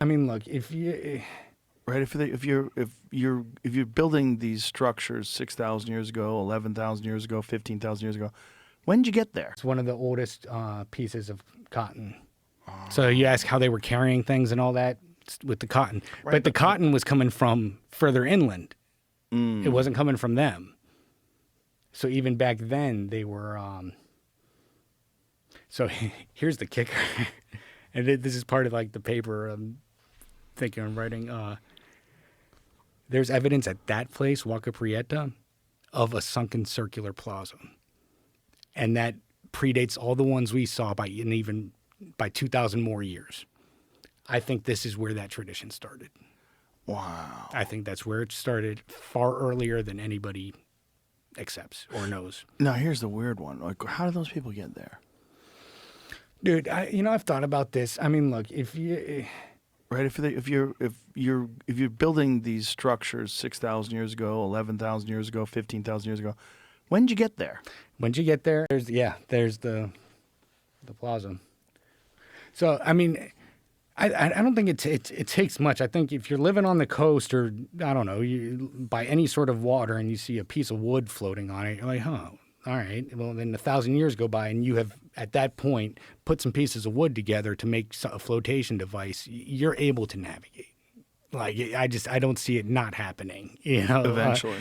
I mean, look, if you Right? If you're building these structures 6,000 years ago, 11,000 years ago, 15,000 years ago, when did you get there? it's one of the oldest pieces of cotton. So you ask how they were carrying things and all that with the cotton, Right, but the cotton was coming from further inland. It wasn't coming from them. So even back then, they were. So here's the kicker, and this is part of like the paper I'm thinking I'm writing. There's evidence at that place, Huaca Prieta, of a sunken circular plaza, and that predates all the ones we saw by 2,000 more years. I think this is where that tradition started. Wow. I think that's where it started far earlier than anybody accepts or knows. Now here's the weird one. Like, how did those people get there? Dude, I've thought about this. I mean, look, if you Right? If you're building these structures 6,000 years ago, 11,000 years ago, 15,000 years ago, when did you get there? Once you get there, there's the plaza. So I mean, I don't think it takes much. I think if you're living on the coast or I don't know, you by any sort of water and you see a piece of wood floating on it, you're like, huh, all right. Well, then 1,000 years go by and you have at that point put some pieces of wood together to make a flotation device. You're able to navigate. Like I don't see it not happening. Eventually.